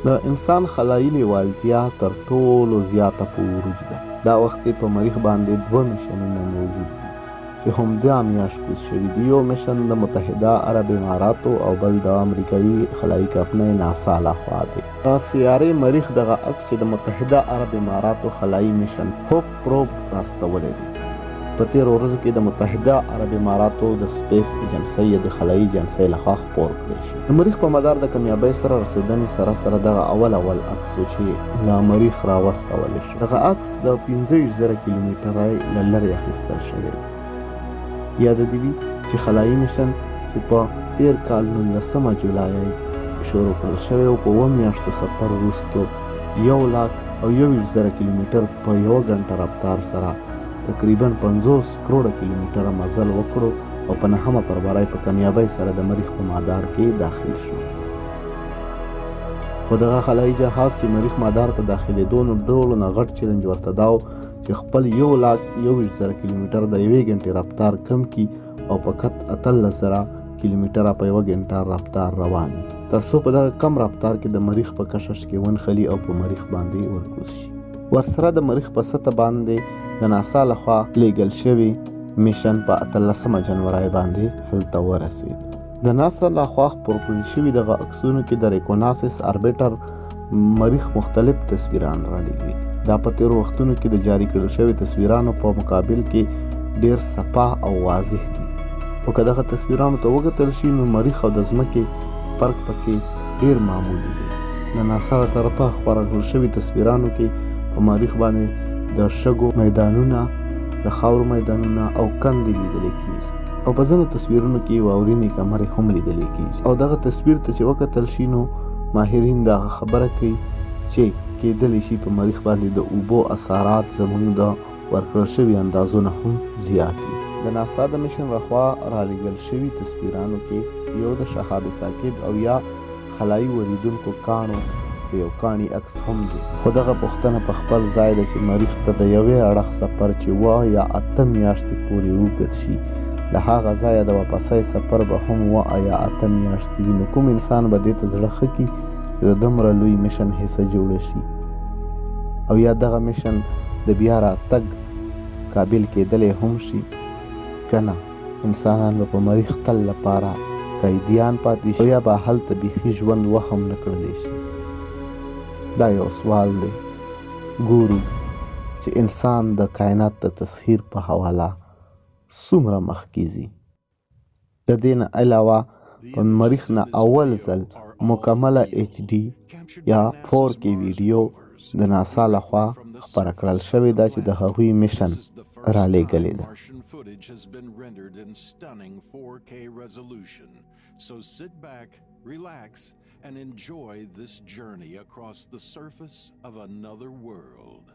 د انسان خلایي لیوالتیا تر ټولو زیاته په عروج ده. دا وخت په مریخ باندې 2 میشنونه موجود دي چې همدا میاشت کوز شوي دي. یو میشن د متحده عرب اماراتو او بل د امریکایي خلایي کمپنۍ ناسا لخوا دی. د سیارې مریخ دغه عکس چې د متحده عرب اماراتو خلایي میشن هوپ پروب راستولی دی. په تیرو ورځو کې د متحده عرب اماراتو د سپیس ایجنسۍ د خلایي ایجنسۍ لخوا خپور کړی شو. د مریخ په مدار د کامیابۍ سره رسېدنې سره دغه اول عکس و چې له مریخ راوستولی شو. دغه عکس د 15,000 کیلومتره له لرې اخیستل شوی دی. یاد دې وي چې خلایي میشن چې په تیر کال 19 جولای شروع کړل شوی او په 2 میاشتو سفر وروستو 1,21,000 کیلومتر په 1 غنټه رفتار سره تقریبا 50 کروڑه کیلومتره مزل وکړو او په 9مه فروری په کامیابۍ سره د مریخ په مدار کې داخل شو. خو دغه خلایي جهاز چې مریخ مدار ته داخلېدو نو ټولو نه غټ چیلنج ورته دا و چې خپل 1,21,000 کیلومتر د 1 غنټې رفتار کم کړي او فقط 18,000 کیلومتره په 1 غنټه رفتار روان تر څو په دغه کم رفتار کې د مریخ په کشش کې ونښلي او په مریخ باندې ورکوز شي. ورسره د مریخ په سطح باندې د ناسا لخوا لیږل شوي میشن په 18 جنوري باندې هلته ورسېد. د ناسا لخوا خپور کړل شوي دغه عکسونو کې د ریکوناسس اربیټر مریخ مختلف تصویران رالیږلي. دا په تیرو وختونو کې د جاري کړل شوي تصویرانو په مقابل کې ډیر صفا او واضح دي. او که دغه تصویرانو ته وکتل شي نو مریخ او د ځمکې فرق پکې ډیر معمولي دی. د ناسا له طرفه خپاره کړل شوي تصویرانو کې په مریخ باندې د شګو میدانونه، د خاورو میدانونه او کندې لیدلی کیږي او په ځینو تصویرونو کې واورینې کمرې هم لیدلی کیږي. او دغه تصویر ته چې وکتل شي نو ماهرین دغه خبره کوي چې کیدلی شي په مریخ باندې د اوبو اثرات زموږ د ورکړل شوي اندازو نه هم زیات وي. د ناسا د میشن لخوا رالیږل شوي تصویرانو کې یو د شهاب ثاقب او یا خلایي وریدونکو کاڼو یو کاڼي عکس هم دی. خو دغه پوښتنه په خپل ځای ده چې مریخ ته د یوې اړخ سفر چې 2 یا 8 میاشتې پورې اوږد شي، له هغه ځایه د واپسۍ سفر به هم 2 یا 8 میاشتې وي. نو کوم انسان به دې ته زړه ښه کړي چې د دومره لوی میشن حصه جوړه شي او یا دغه میشن د بیا راتګ قابل کېدلی هم شي که نه انسانان به په مریخ تل لپاره قیدیان پاتې شي او یا به هلته بیخي ژوند وهم نه کړلی شي. دا یو سوال دی. ګورو چې انسان د کائنات د تسخیر په حواله څومره مخکې ځي. د دې نه علاوه په مریخ نه اول ځل مکمله HD یا 4K ویډیو د ناسا لخوا خپره کړل شوې ده چې د هغوی میشن رالیږلې ده. So sit back, relax, and enjoy this journey across the surface of another world.